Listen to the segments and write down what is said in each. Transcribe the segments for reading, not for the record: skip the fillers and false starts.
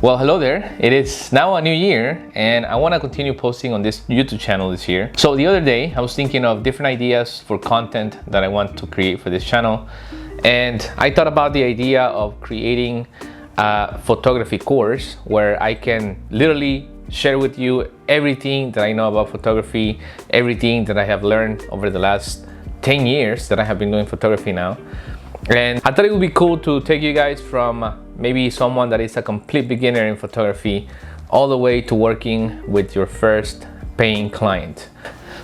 Well, hello there. It is now a new year and I want to continue posting on this YouTube channel this year. So the other day I was thinking of different ideas for content that I want to create for this channel, and I thought about the idea of creating a photography course where I can literally share with you everything that I know about photography, everything that I have learned over the last 10 years that I have been doing photography now. And I thought it would be cool to take you guys from maybe someone that is a complete beginner in photography all the way to working with your first paying client.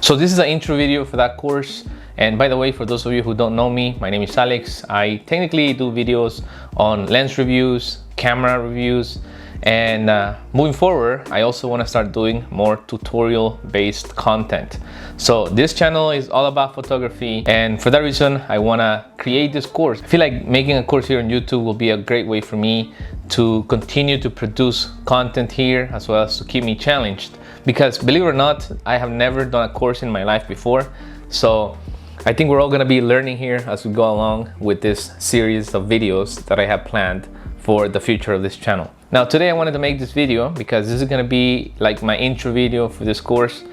So this is an intro video for that course. And by the way, for those of you who don't know me, my name is Alex. I technically do videos on lens reviews, camera reviews, and moving forward, I also want to start doing more tutorial based content. So this channel is all about photography, and for that reason I want to create this course. I feel like making a course here on YouTube will be a great way for me to continue to produce content here, as well as to keep me challenged, because believe it or not, I have never done a course in my life before. So I think we're all going to be learning here as we go along with this series of videos that I have planned for the future of this channel. Now today I wanted to make this video because this is going to be like my intro video for this course,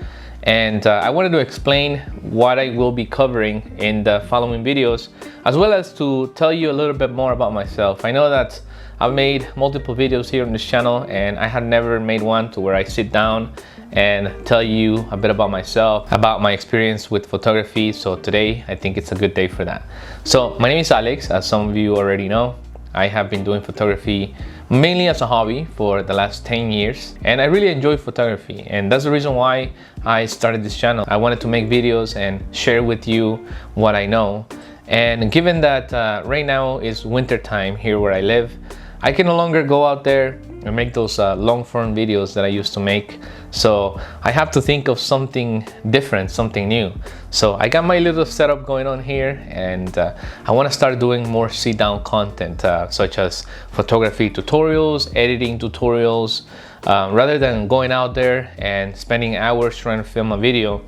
and I wanted to explain what I will be covering in the following videos, as well as to tell you a little bit more about myself. I know that I've made multiple videos here on this channel, and I have never made one to where I sit down and tell you a bit about myself, about my experience with photography. So today I think it's a good day for that. So my name is Alex, as some of you already know. I have been doing photography mainly as a hobby for the last 10 years, and I really enjoy photography, and that's the reason why I started this channel. I wanted to make videos and share with you what I know. And given that right now is winter time here where I live, I can no longer go out there and make those long form videos that I used to make. So I have to think of something different, something new. So I got my little setup going on here, and I want to start doing more sit down content, such as photography tutorials, editing tutorials. Rather than going out there and spending hours trying to film a video,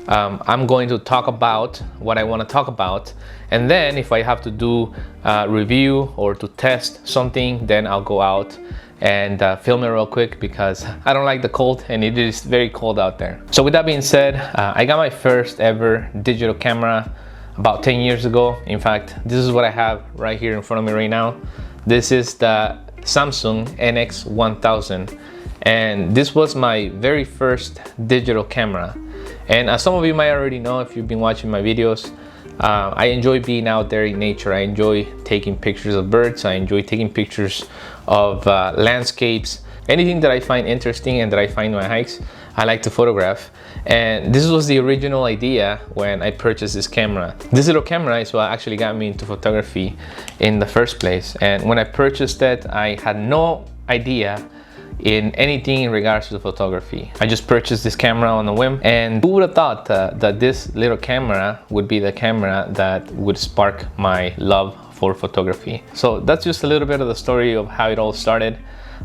I'm going to talk about what I want to talk about, and then if I have to do a review or to test something, then I'll go out and film it real quick, because I don't like the cold and it is very cold out there. So with that being said, I got my first ever digital camera about 10 years ago. In fact, this is what I have right here in front of me right now. This is the Samsung NX1000, and this was my very first digital camera. And as some of you might already know if you've been watching my videos, I enjoy being out there in nature. I enjoy taking pictures of birds. I enjoy taking pictures of landscapes. Anything that I find interesting and that I find in my hikes, I like to photograph. And this was the original idea when I purchased this camera. This little camera is what actually got me into photography in the first place. And when I purchased it, I had no idea in anything in regards to photography. I just purchased this camera on a whim, and who would have thought that this little camera would be the camera that would spark my love for photography. So that's just a little bit of the story of how it all started.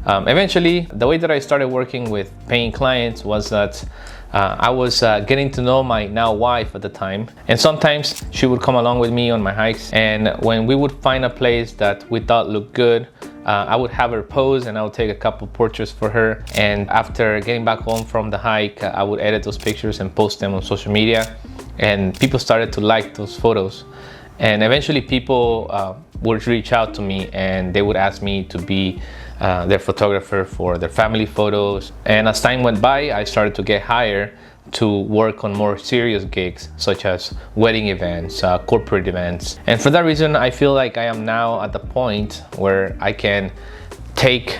Eventually, the way that I started working with paying clients was that I was getting to know my now wife at the time, and sometimes she would come along with me on my hikes, and when we would find a place that we thought looked good, I would have her pose and I would take a couple portraits for her, and after getting back home from the hike, I would edit those pictures and post them on social media, and people started to like those photos. And eventually people would reach out to me and they would ask me to be their photographer for their family photos. And as time went by, I started to get hired to work on more serious gigs, such as wedding events, corporate events. And for that reason, I feel like I am now at the point where I can take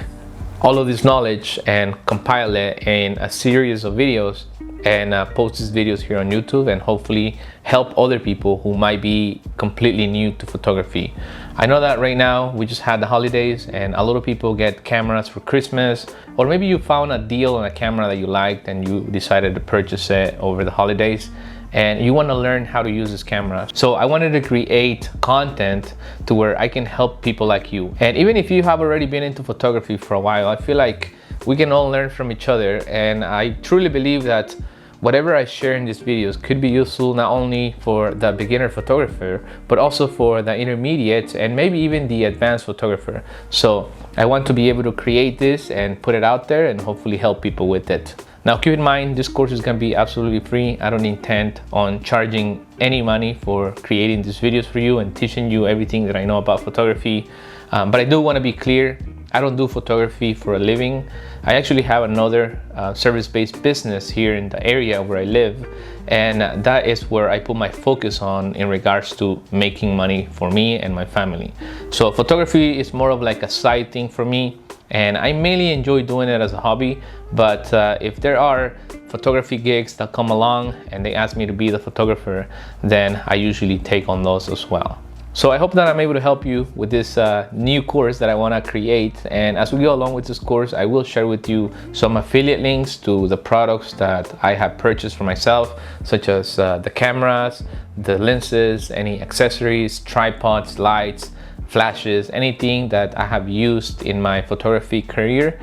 all of this knowledge and compile it in a series of videos and post these videos here on YouTube, and hopefully help other people who might be completely new to photography. I know that right now we just had the holidays and a lot of people get cameras for Christmas, or maybe you found a deal on a camera that you liked and you decided to purchase it over the holidays and you want to learn how to use this camera. So I wanted to create content to where I can help people like you. And even if you have already been into photography for a while, I feel like we can all learn from each other, and I truly believe that whatever I share in these videos could be useful not only for the beginner photographer, but also for the intermediate and maybe even the advanced photographer. So I want to be able to create this and put it out there and hopefully help people with it. Now keep in mind, this course is going to be absolutely free. I don't intend on charging any money for creating these videos for you and teaching you everything that I know about photography. But I do want to be clear, I don't do photography for a living. I actually have another service-based business here in the area where I live, and that is where I put my focus on in regards to making money for me and my family. So photography is more of like a side thing for me, and I mainly enjoy doing it as a hobby. But if there are photography gigs that come along and they ask me to be the photographer, then I usually take on those as well. So I hope that I'm able to help you with this new course that I want to create. And as we go along with this course, I will share with you some affiliate links to the products that I have purchased for myself, such as the cameras, the lenses, any accessories, tripods, lights, flashes, anything that I have used in my photography career.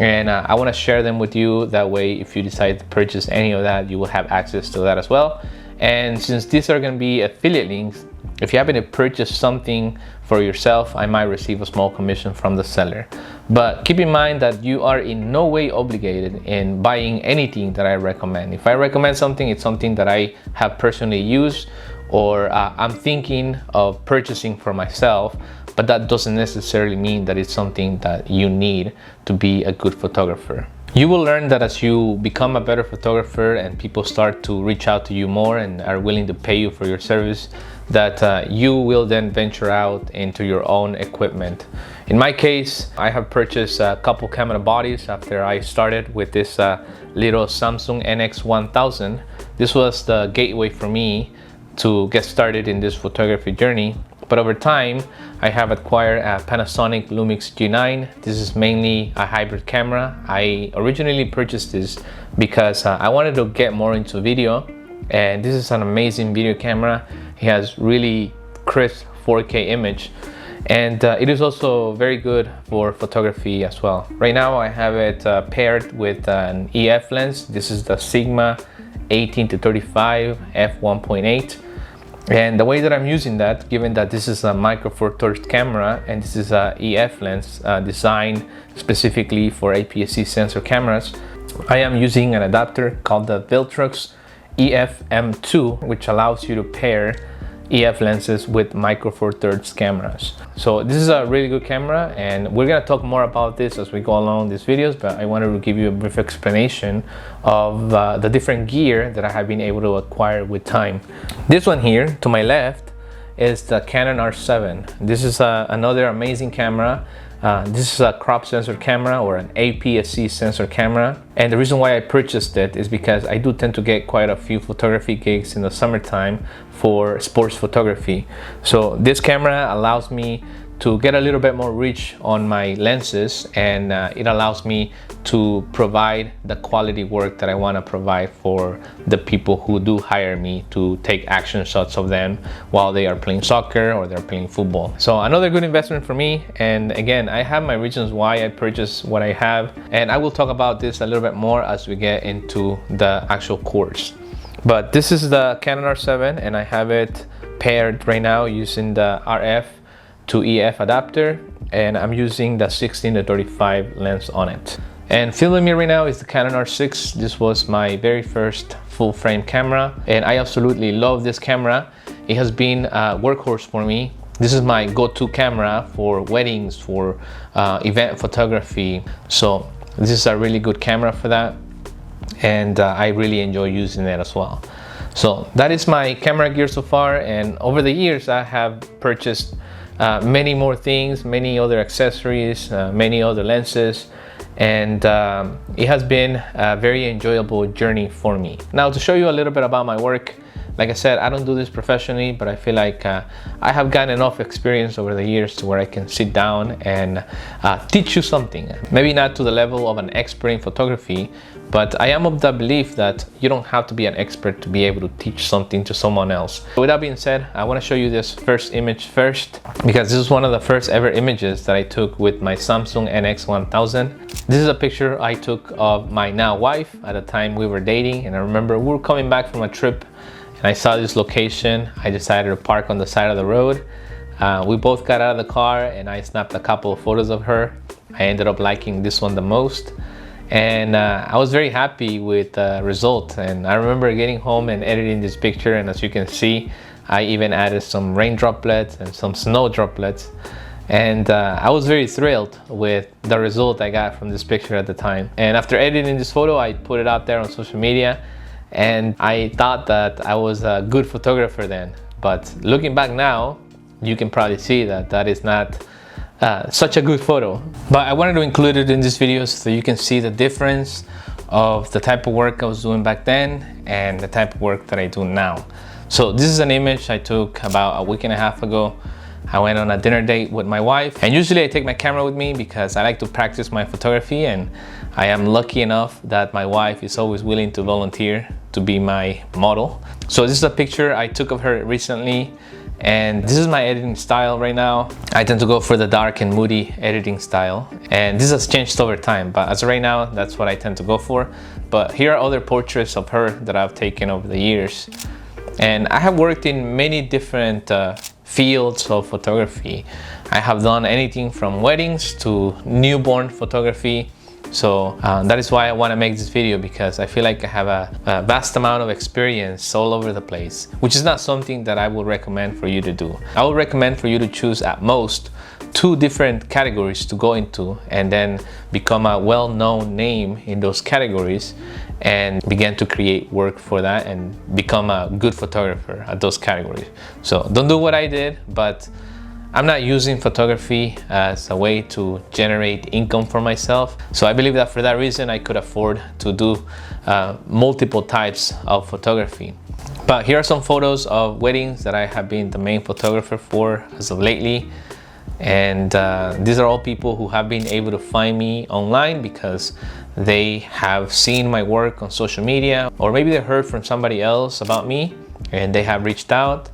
And I want to share them with you. That way, if you decide to purchase any of that, you will have access to that as well. And since these are going to be affiliate links, if you happen to purchase something for yourself, I might receive a small commission from the seller. But keep in mind that you are in no way obligated in buying anything that I recommend. If I recommend something, it's something that I have personally used or I'm thinking of purchasing for myself, but that doesn't necessarily mean that it's something that you need to be a good photographer. You will learn that as you become a better photographer and people start to reach out to you more and are willing to pay you for your service, that you will then venture out into your own equipment. In my case, I have purchased a couple camera bodies after I started with this little Samsung NX1000. This was the gateway for me to get started in this photography journey. But over time, I have acquired a Panasonic Lumix G9. This is mainly a hybrid camera. I originally purchased this because I wanted to get more into video, and this is an amazing video camera. It has really crisp 4K image, and it is also very good for photography as well. Right now I have it paired with an EF lens. This is the Sigma 18-35 f1.8. And the way that I'm using that, given that this is a Micro Four Thirds camera and this is a EF lens designed specifically for APS-C sensor cameras, I am using an adapter called the Viltrox EF M2, which allows you to pair EF lenses with Micro Four Thirds cameras. So this is a really good camera, and we're gonna talk more about this as we go along these videos, but I wanted to give you a brief explanation of the different gear that I have been able to acquire with time. This one here to my left is the Canon R7. This is another amazing camera. This is a crop sensor camera or an APS-C sensor camera, and the reason why I purchased it is because I do tend to get quite a few photography gigs in the summertime for sports photography. So this camera allows me to get a little bit more reach on my lenses, and it allows me to provide the quality work that I want to provide for the people who do hire me to take action shots of them while they are playing soccer or they're playing football. So another good investment for me, and again, I have my reasons why I purchased what I have, and I will talk about this a little bit more as we get into the actual course. But this is the Canon R7, and I have it paired right now using the RF to EF adapter, and I'm using the 16-35 lens on it. And filming me right now is the Canon R6. This was my very first full frame camera, and I absolutely love this camera. It has been a workhorse for me. This is my go-to camera for weddings, for event photography. So this is a really good camera for that, and I really enjoy using it as well. So that is my camera gear so far, and over the years I have purchased many more things, many other accessories, many other lenses, and it has been a very enjoyable journey for me. Now, to show you a little bit about my work, Like I said, I don't do this professionally, but I feel like I have gotten enough experience over the years to where I can sit down and teach you something. Maybe not to the level of an expert in photography, but I am of the belief that you don't have to be an expert to be able to teach something to someone else. With that being said, I want to show you this first image first, because this is one of the first ever images that I took with my Samsung NX1000. This is a picture I took of my now wife at the time we were dating, and I remember we were coming back from a trip and I saw this location. I decided to park on the side of the road. We both got out of the car and I snapped a couple of photos of her. I ended up liking this one the most. And I was very happy with the result. And I remember getting home and editing this picture, and as you can see, I even added some rain droplets and some snow droplets. And I was very thrilled with the result I got from this picture at the time. And after editing this photo, I put it out there on social media, and I thought that I was a good photographer then. But looking back now, you can probably see that that is not such a good photo. But I wanted to include it in this video so you can see the difference of the type of work I was doing back then and the type of work that I do now. So this is an image I took about a week and a half ago. I went on a dinner date with my wife, and usually I take my camera with me because I like to practice my photography, and I am lucky enough that my wife is always willing to volunteer to be my model. So this is a picture I took of her recently, and this is my editing style right now. I tend to go for the dark and moody editing style, and this has changed over time, but as of right now, that's what I tend to go for. But here are other portraits of her that I've taken over the years. And I have worked in many different fields of photography. I have done anything from weddings to newborn photography. So that is why I want to make this video, because I feel like I have a vast amount of experience all over the place, which is not something that I would recommend for you to do. I would recommend for you to choose at most 2 different categories to go into, and then become a well-known name in those categories and begin to create work for that and become a good photographer at those categories. So don't do what I did, but I'm not using photography as a way to generate income for myself. So I believe that for that reason, I could afford to do multiple types of photography. But here are some photos of weddings that I have been the main photographer for as of lately. And these are all people who have been able to find me online because they have seen my work on social media, or maybe they heard from somebody else about me and they have reached out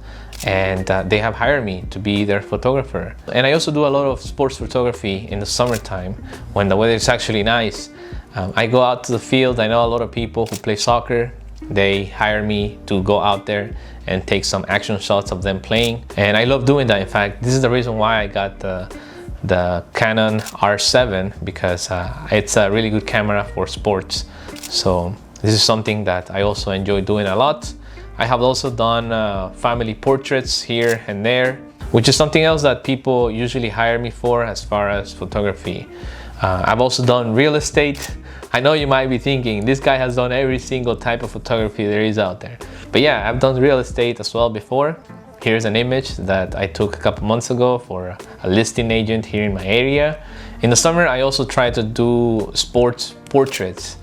and they have hired me to be their photographer. And I also do a lot of sports photography in the summertime when the weather is actually nice. I go out to the field. I know a lot of people who play soccer. They hire me to go out there and take some action shots of them playing, and I love doing that. In fact, this is the reason why I got the Canon R7, because it's a really good camera for sports. So this is something that I also enjoy doing a lot. I have also done family portraits here and there, which is something else that people usually hire me for as far as photography. I've also done real estate. I know you might be thinking, this guy has done every single type of photography there is out there. But yeah, I've done real estate as well before. Here's an image that I took a couple months ago for a listing agent here in my area. In the summer, I also try to do sports portraits.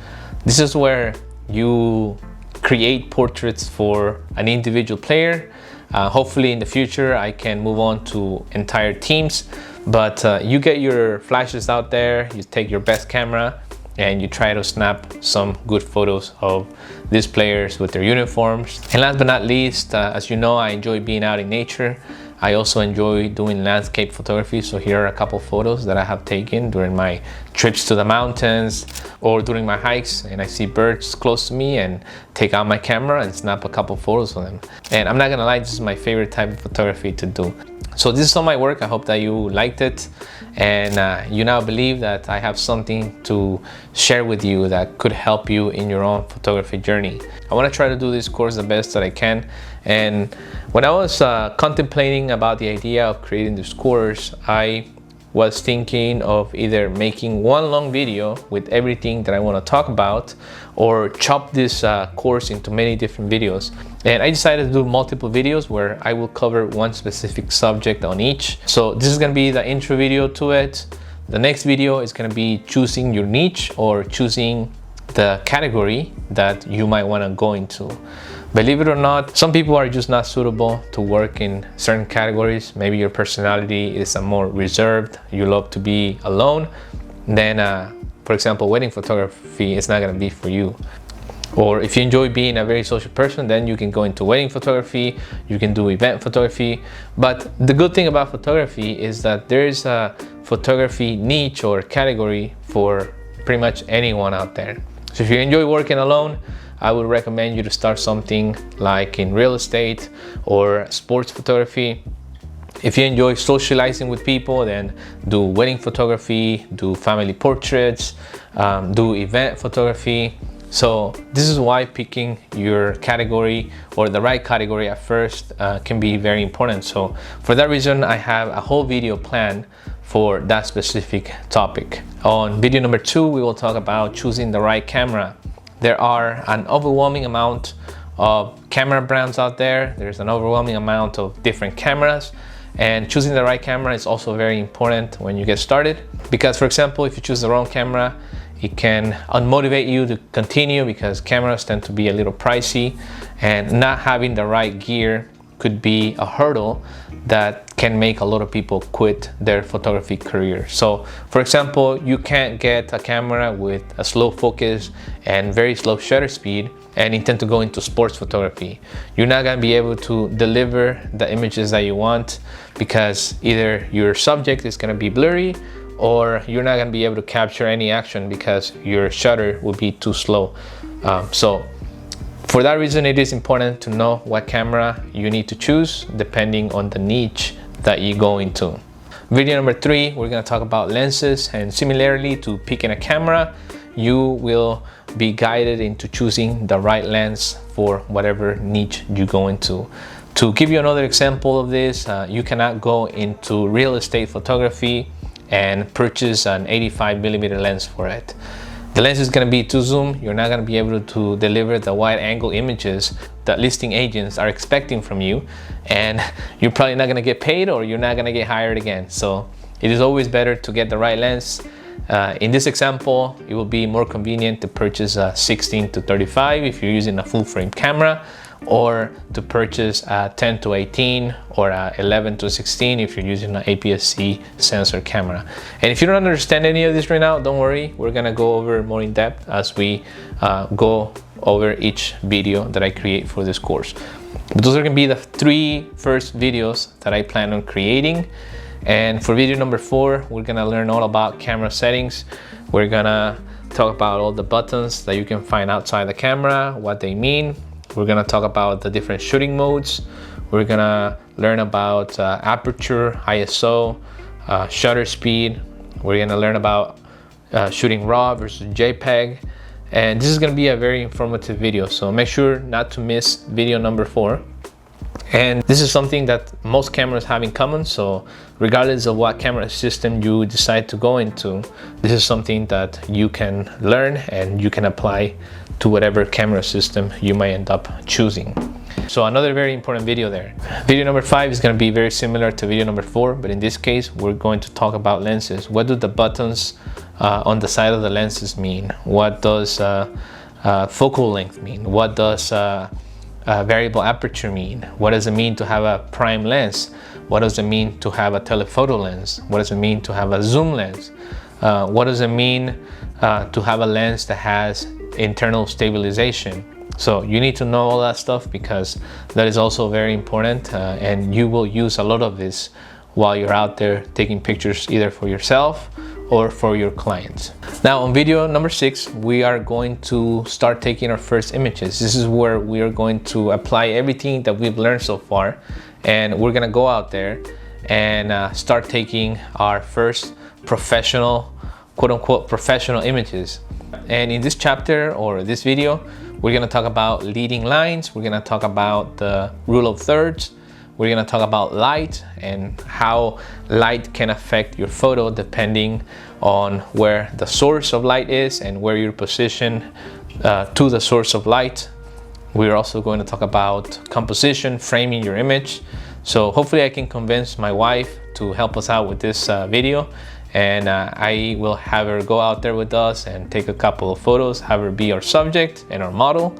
This is where you create portraits for an individual player. Hopefully in the future, I can move on to entire teams. But you get your flashes out there, you take your best camera, and you try to snap some good photos of these players with their uniforms. And last but not least, as you know, I enjoy being out in nature. I also enjoy doing landscape photography. So here are a couple photos that I have taken during my trips to the mountains or during my hikes, and I see birds close to me and take out my camera and snap a couple photos of them. And I'm not gonna lie, this is my favorite type of photography to do. So this is all my work. I hope that you liked it, and you now believe that I have something to share with you that could help you in your own photography journey. I want to try to do this course the best that I can. And when I was contemplating about the idea of creating this course, I was thinking of either making one long video with everything that I want to talk about, or chop this course into many different videos. And I decided to do multiple videos where I will cover one specific subject on each. So this is going to be the intro video to it. The next video is going to be choosing your niche, or choosing the category that you might want to go into. Believe it or not, some people are just not suitable to work in certain categories. Maybe your personality is a more reserved, you love to be alone. Then, for example, wedding photography is not gonna be for you. Or if you enjoy being a very social person, then you can go into wedding photography, you can do event photography. But the good thing about photography is that there is a photography niche or category for pretty much anyone out there. So if you enjoy working alone, I would recommend you to start something like in real estate or sports photography. If you enjoy socializing with people, then do wedding photography, do family portraits, do event photography. So this is why picking your category or the right category at first can be very important. So for that reason, I have a whole video planned for that specific topic. On video number 2, we will talk about choosing the right camera. There are an overwhelming amount of camera brands out there. There's an overwhelming amount of different cameras, and choosing the right camera is also very important when you get started. Because for example, if you choose the wrong camera, it can unmotivate you to continue because cameras tend to be a little pricey, and not having the right gear could be a hurdle that can make a lot of people quit their photography career. So for example, you can't get a camera with a slow focus and very slow shutter speed and intend to go into sports photography. You're not gonna be able to deliver the images that you want because either your subject is gonna be blurry or you're not gonna be able to capture any action because your shutter will be too slow. So for that reason, it is important to know what camera you need to choose depending on the niche that you go into. Video number 3, we're gonna talk about lenses, and similarly to picking a camera, you will be guided into choosing the right lens for whatever niche you go into. To give you another example of this, you cannot go into real estate photography and purchase an 85mm lens for it. The lens is going to be too zoom. You're not going to be able to deliver the wide angle images that listing agents are expecting from you, and you're probably not going to get paid, or you're not going to get hired again. So it is always better to get the right lens. In this example, it will be more convenient to purchase a 16-35 if you're using a full frame camera, or to purchase a 10-18 or a 11-16 if you're using an APS-C sensor camera. And if you don't understand any of this right now, don't worry, we're gonna go over more in depth as we go over each video that I create for this course. But those are gonna be the 3 first videos that I plan on creating. And for video number 4, we're gonna learn all about camera settings. We're gonna talk about all the buttons that you can find outside the camera, what they mean. We're gonna talk about the different shooting modes. We're gonna learn about aperture, ISO, shutter speed. We're gonna learn about shooting RAW versus JPEG. And this is gonna be a very informative video, so make sure not to miss video number 4. And this is something that most cameras have in common, so regardless of what camera system you decide to go into, this is something that you can learn and you can apply to whatever camera system you might end up choosing. So another very important video there. Video number 5 is going to be very similar to video number 4, but in this case we're going to talk about lenses. What do the buttons on the side of the lenses mean? What does focal length mean? What does variable aperture mean? What does it mean to have a prime lens? What does it mean to have a telephoto lens? What does it mean to have a zoom lens? What does it mean to have a lens that has internal stabilization? So you need to know all that stuff because that is also very important, and you will use a lot of this while you're out there taking pictures either for yourself or for your clients. Now on video number 6, we are going to start taking our first images. This is where we are going to apply everything that we've learned so far, and we're gonna go out there and start taking our first professional, quote-unquote professional images. And in this chapter or this video, we're gonna talk about leading lines, we're gonna talk about the rule of thirds, we're gonna talk about light and how light can affect your photo depending on where the source of light is and where you're positioned to the source of light. We're also going to talk about composition, framing your image. So hopefully I can convince my wife to help us out with this video, and I will have her go out there with us and take a couple of photos, have her be our subject and our model,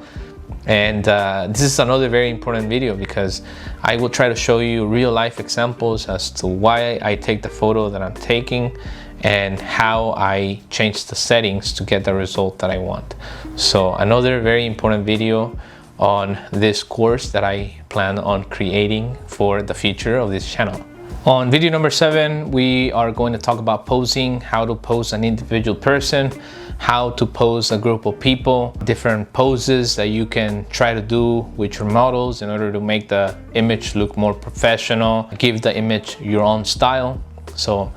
And this is another very important video because I will try to show you real life examples as to why I take the photo that I'm taking and how I change the settings to get the result that I want. So another very important video on this course that I plan on creating for the future of this channel. On video number 7, we are going to talk about posing, how to pose an individual person, how to pose a group of people, different poses that you can try to do with your models in order to make the image look more professional, give the image your own style. So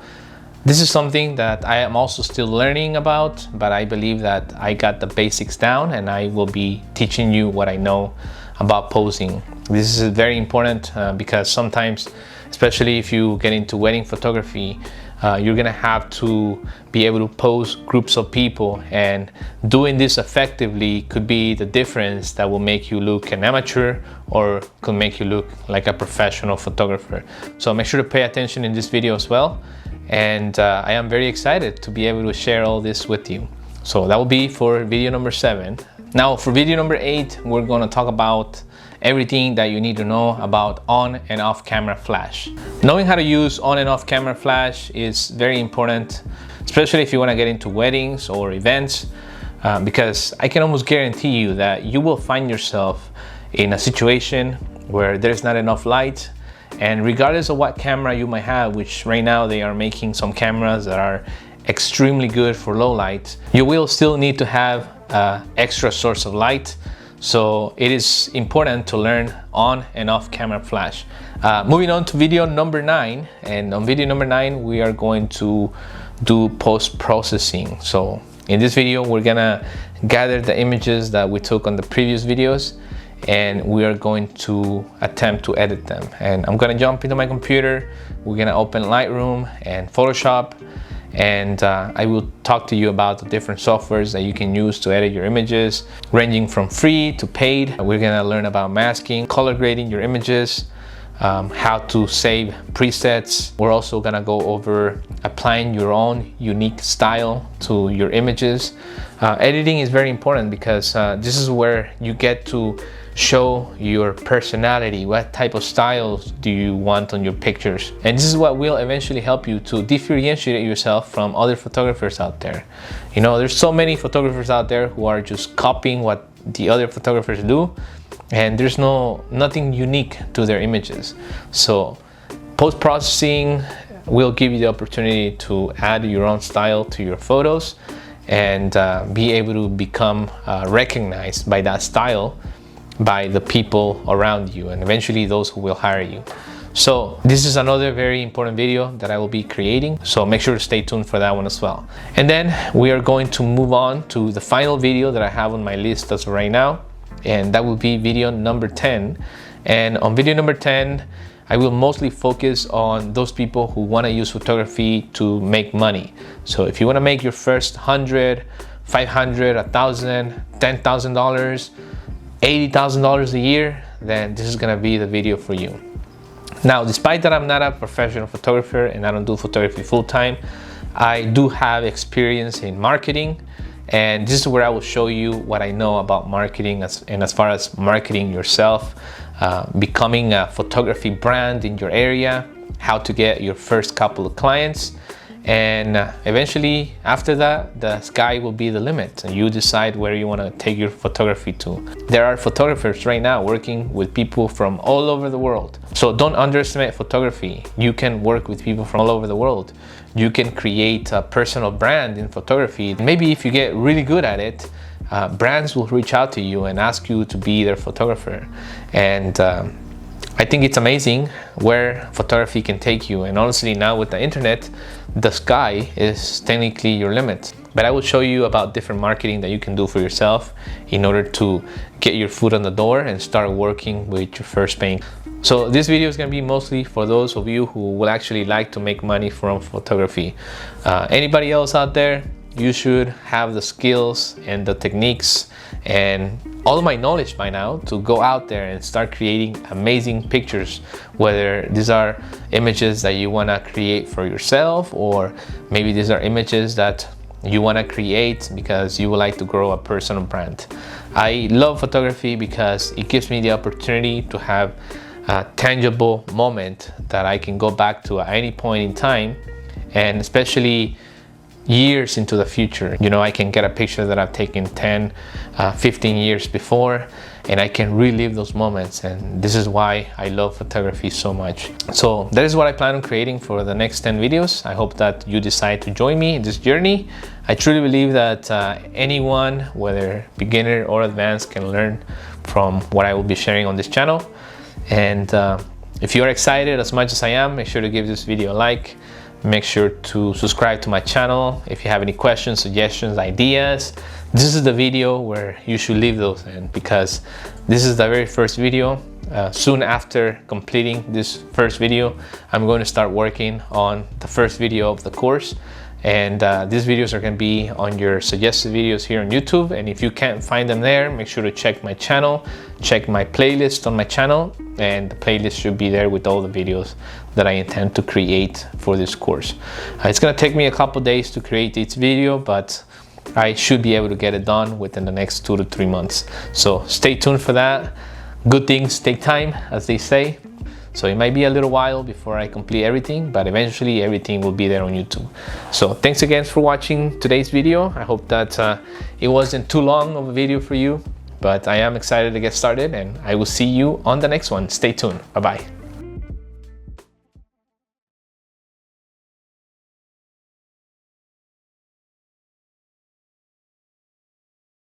this is something that I am also still learning about, but I believe that I got the basics down and I will be teaching you what I know about posing. This is very important because sometimes, especially if you get into wedding photography, you're gonna have to be able to pose groups of people, and doing this effectively could be the difference that will make you look an amateur or could make you look like a professional photographer. So make sure to pay attention in this video as well. And I am very excited to be able to share all this with you. So that will be for video number 7. Now for video number 8, we're gonna talk about everything that you need to know about on and off camera flash. Knowing how to use on and off camera flash is very important, especially if you want to get into weddings or events, because I can almost guarantee you that you will find yourself in a situation where there's not enough light, and regardless of what camera you might have, which right now they are making some cameras that are extremely good for low light, you will still need to have an extra source of light. So it is important to learn on and off camera flash. Moving on to video number 9, and on video number 9 we are going to do post-processing. So in this video we're gonna gather the images that we took on the previous videos and we are going to attempt to edit them. And I'm gonna jump into my computer, we're gonna open Lightroom and Photoshop, and I will talk to you about the different softwares that you can use to edit your images, ranging from free to paid. We're gonna learn about masking, color grading your images, how to save presets. We're also gonna go over applying your own unique style to your images. Editing is very important because this is where you get to show your personality. What type of styles do you want on your pictures? And this is what will eventually help you to differentiate yourself from other photographers out there. You know, there's so many photographers out there who are just copying what the other photographers do, and there's nothing unique to their images. So post-processing will give you the opportunity to add your own style to your photos and be able to become recognized by that style by the people around you and eventually those who will hire you. So this is another very important video that I will be creating, so make sure to stay tuned for that one as well. And then we are going to move on to the final video that I have on my list as of right now, and that will be video number 10. And on video number 10 I will mostly focus on those people who want to use photography to make money. So if you want to make your first $100, $500, $1,000, $10,000, $80,000 a year, then this is gonna be the video for you. Now, despite that I'm not a professional photographer and I don't do photography full-time, I do have experience in marketing, and this is where I will show you what I know about marketing as far as marketing yourself, becoming a photography brand in your area, how to get your first couple of clients, and eventually after that the sky will be the limit and you decide where you want to take your photography to. There are photographers right now working with people from all over the world, so don't underestimate photography. You can work with people from all over the world. You can create a personal brand in photography. Maybe if you get really good at it, brands will reach out to you and ask you to be their photographer. And I think it's amazing where photography can take you, and honestly now with the internet, the sky is technically your limit. But I will show you about different marketing that you can do for yourself in order to get your foot on the door and start working with your first paying. So this video is going to be mostly for those of you who will actually like to make money from photography. Anybody else out there, you should have the skills and the techniques and all of my knowledge by now to go out there and start creating amazing pictures, whether these are images that you want to create for yourself, or maybe these are images that you want to create because you would like to grow a personal brand. I love photography because it gives me the opportunity to have a tangible moment that I can go back to at any point in time, and especially years into the future. You know, I can get a picture that I've taken 10, 15 years before, and I can relive those moments. And this is why I love photography so much. So that is what I plan on creating for the next 10 videos. I hope that you decide to join me in this journey. I truly believe that anyone, whether beginner or advanced, can learn from what I will be sharing on this channel. And if you're excited as much as I am, make sure to give this video a like. Make sure to subscribe to my channel. If you have any questions, suggestions, ideas, this is the video where you should leave those in, because this is the very first video. Soon after completing this first video, I'm going to start working on the first video of the course. And these videos are going to be on your suggested videos here on YouTube. And if you can't find them there, make sure to check my channel, check my playlist on my channel, and the playlist should be there with all the videos that I intend to create for this course. It's going to take me a couple days to create each video, but I should be able to get it done within the next 2 to 3 months. So stay tuned for that. Good things take time, as they say. So it might be a little while before I complete everything, but eventually everything will be there on YouTube. So thanks again for watching today's video. I hope that it wasn't too long of a video for you, but I am excited to get started, and I will see you on the next one. Stay tuned. Bye-bye.